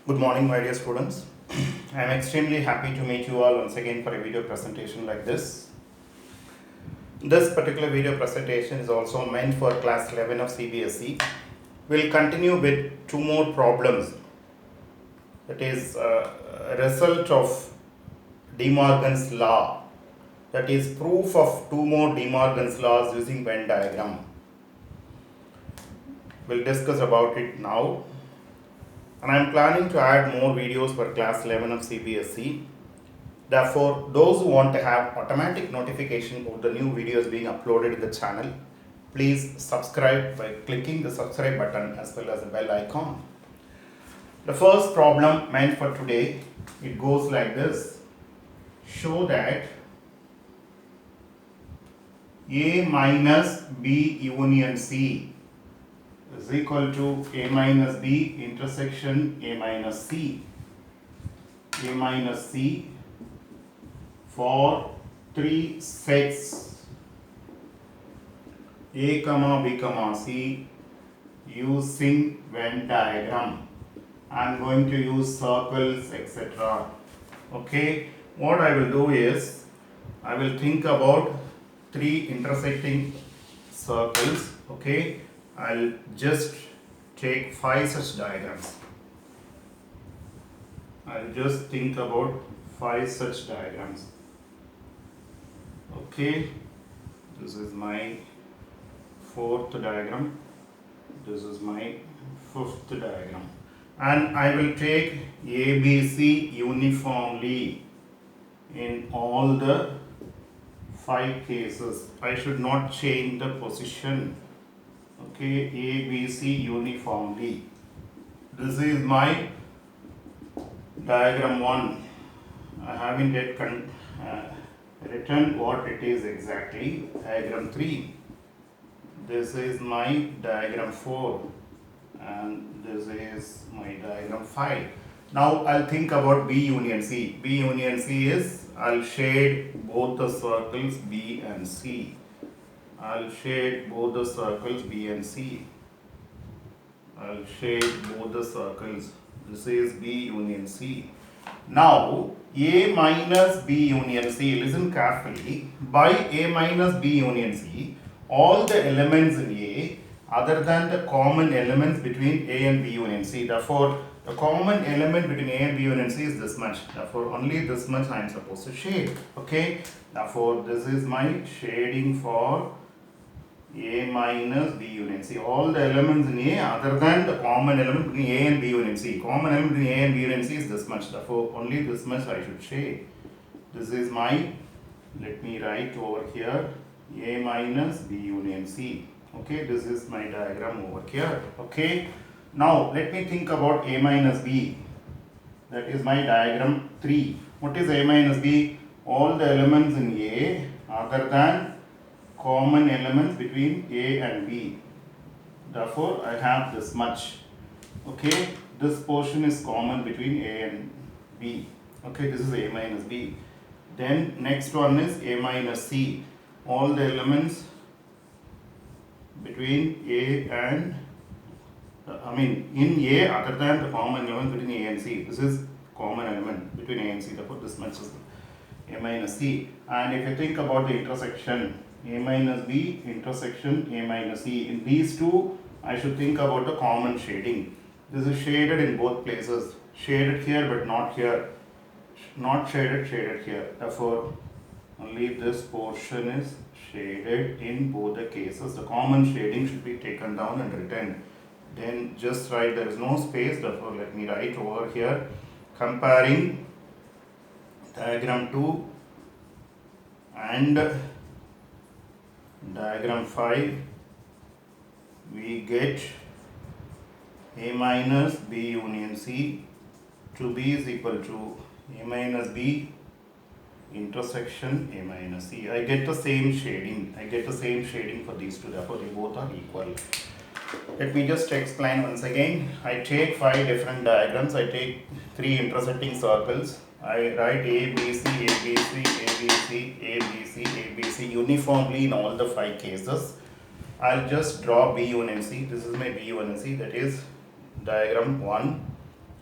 Good morning, my dear students. I am extremely happy to meet you all once again for a video presentation like this. This particular video presentation is also meant for class 11 of CBSE. We'll continue with two more problems. That is a result of De Morgan's law. That is proof of two more De Morgan's laws using Venn diagram. We'll discuss about it now. And I am planning to add more videos for class 11 of CBSE. Therefore, those who want to have automatic notification of the new videos being uploaded in the channel, please subscribe by clicking the subscribe button as well as the bell icon. The first problem meant for today, it goes like this. Show that A minus B union C is equal to A minus B intersection A minus C. A minus C for three sets A comma B comma C using Venn diagram. I am going to use circles, etc. Okay, what I will do is I will think about three intersecting circles. Okay, I'll just take 5 such diagrams. I'll just think about 5 such diagrams. Okay, this is my fourth diagram, this is my fifth diagram, and I will take ABC uniformly in all the 5 cases. I should not change the position. Okay, ABC uniformly. This is my diagram 1. I haven't yet written what it is exactly. Diagram 3. This is my diagram 4 and this is my diagram 5. Now I'll think about B union C. B union C is, I'll shade both the circles B and C. I'll shade both the circles B and C. I'll shade both the circles. This is B union C. Now A minus B union C, listen carefully. By A minus B union C, all the elements in A other than the common elements between A and B union C. Therefore, the common element between A and B union C is this much. Therefore, only this much I am supposed to shade. Okay. Therefore, this is my shading for A minus B union C. All the elements in A other than the common element between A and B union C. Common element between A and B union C is this much. Therefore, only this much I should shade. This is my, let me write over here, A minus B union C. Okay, this is my diagram over here. Okay. Now, let me think about A minus B. That is my diagram 3. What is A minus B? All the elements in A other than common elements between A and B. Therefore, I have this much. Okay, this portion is common between A and B. Okay, this is A minus B. Then next one is A minus C. All the elements between A and in A other than the common element between A and C. This is common element between A and C. Therefore, this much is A minus C. And if you think about the intersection, A minus B intersection A minus C. In these two, I should think about the common shading. This is shaded in both places. Shaded here but not here. Not shaded, shaded here. Therefore, only this portion is shaded in both the cases. The common shading should be taken down and written. Then just write, there is no space. Therefore, let me write over here. Comparing diagram 2 and diagram 5, we get A minus B union C to B is equal to A minus B intersection A minus C. I get the same shading. I get the same shading for these two. Therefore, they both are equal. Let me just explain once again. I take 5 different diagrams. I take 3 intersecting circles. I write A, B, C, A, B, C, A, B, C, A, B, C, A, B, C uniformly in all the 5 cases. I'll just draw B union C. This is my B union C, that is diagram 1.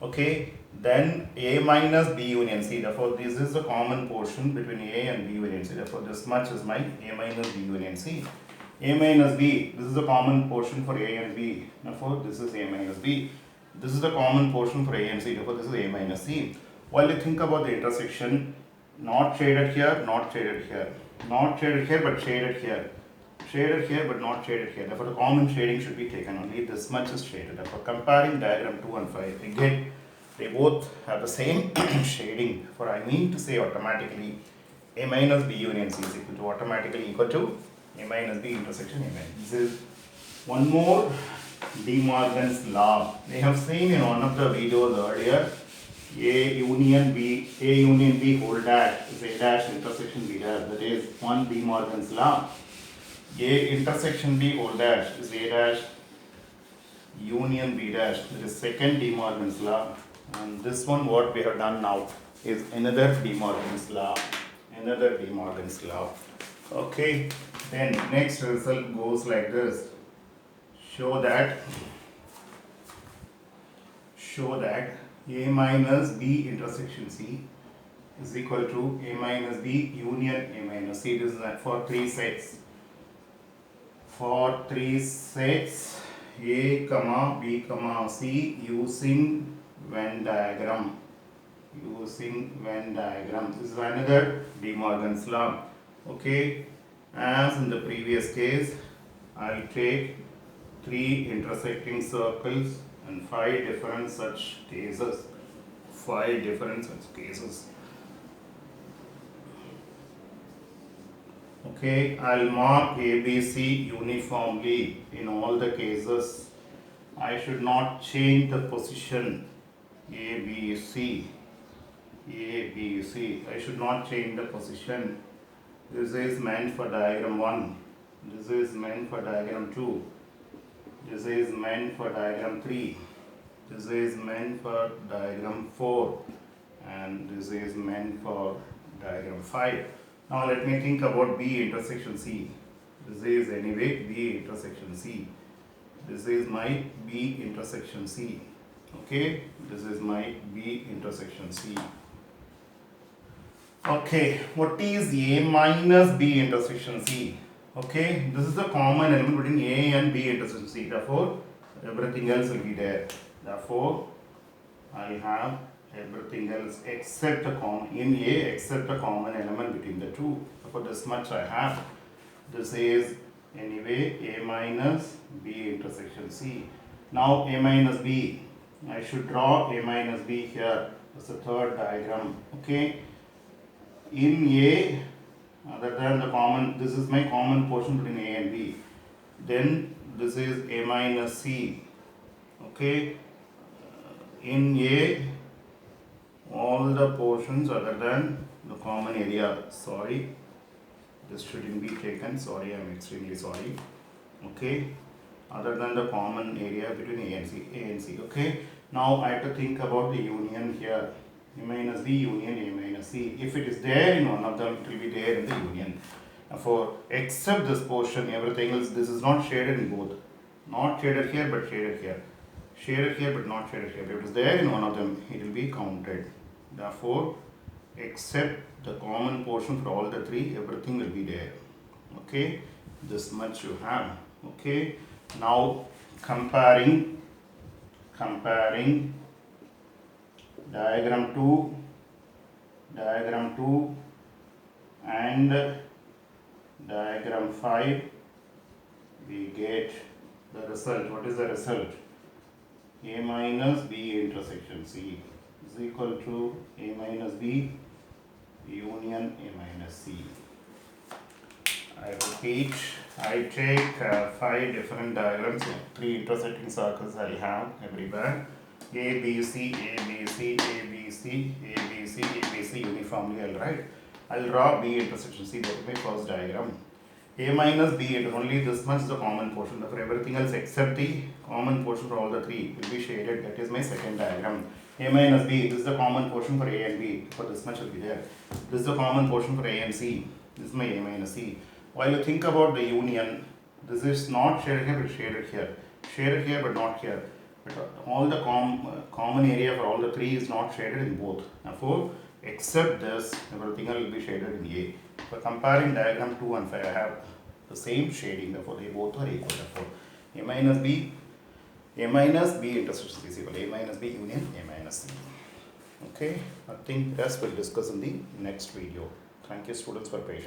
Okay, then A minus B union C. Therefore, this is the common portion between A and B union C. Therefore, this much is my A minus B union C. A minus B, this is the common portion for A and B. Therefore, this is A minus B. This is the common portion for A and C. Therefore, this is A minus C. While you think about the intersection, not shaded here, not shaded here, not shaded here, but shaded here. Shaded here but not shaded here. Therefore, the common shading should be taken. Only this much is shaded. Therefore, comparing diagram 2 and 5, again, they both have the same shading. For I mean to say automatically A minus B union C is equal to automatically equal to A minus B intersection A minus. This is one more De Morgan's law. We have seen in one of the videos earlier. A union B whole dash is A dash intersection B dash. That is one De Morgan's law. A intersection B whole dash is A dash union B dash. That is second De Morgan's law. And this one what we have done now is another De Morgan's law. Another De Morgan's law. Okay. Then next result goes like this. Show that A minus B intersection C is equal to A minus B union A minus C. This is for 3 sets. For 3 sets A, B, C using Venn diagram. Using Venn diagram. This is another De Morgan's law. Okay. As in the previous case, I take 3 intersecting circles and 5 different such cases. 5 different such cases. Okay, I'll mark ABC uniformly in all the cases. I should not change the position ABC. I should not change the position. This is meant for diagram 1. This is meant for diagram 2. This is meant for diagram 3. This is meant for diagram 4. And this is meant for diagram 5. Now let me think about B intersection C. This is anyway B intersection C. This is my B intersection C. Okay, this is my B intersection C. Okay, what is A minus B intersection C? Okay, this is the common element between A and B intersection C. Therefore, everything else will be there. Therefore, I have everything else except a common in A except a common element between the two. For this much I have. This is anyway A minus B intersection C. Now A minus B. I should draw A minus B here. That's the third diagram. Okay. In A, other than the common, this is my common portion between A and B. Then this is A minus C. Okay. In A, all the portions other than the common area. Sorry, this shouldn't be taken. Sorry, I'm extremely sorry. Okay, other than the common area between A and C. Okay, now I have to think about the union here. A minus B union A minus C. If it is there in one of them, it will be there in the union. For except this portion, everything else, this is not shaded in both. Not shaded here, but shaded here. Shaded here, but not shaded here. If it is there in one of them, it will be counted. Therefore, except the common portion for all the 3, everything will be there. Okay, this much you have. Okay, now comparing diagram 2 and diagram 5, we get the result. What is the result? A minus B intersection C is equal to A minus B union A minus C. I repeat, I take 5 different diagrams, 3 intersecting circles I have everywhere. A, B, C, A, B, C, A, B, C, A, B, C, A, B, C uniformly I'll write. I'll draw B intersection C, that is my first diagram. A minus B, it is only this much the common portion. For everything else except the common portion for all the 3 will be shaded. That is my second diagram. A minus B, this is the common portion for A and B. For this much will be there. This is the common portion for A and C. This is my A minus C. While you think about the union, this is not shaded here but shaded here. Shaded here but not here. but all the common area for all the three is not shaded in both. Therefore, except this, everything will be shaded in A. For comparing diagram 2 and 5, I have the same shading, therefore they both are equal. Therefore, A minus B intersection is equal to A minus B union A minus C. Okay, I think rest we'll discuss in the next video. Thank you students for patience.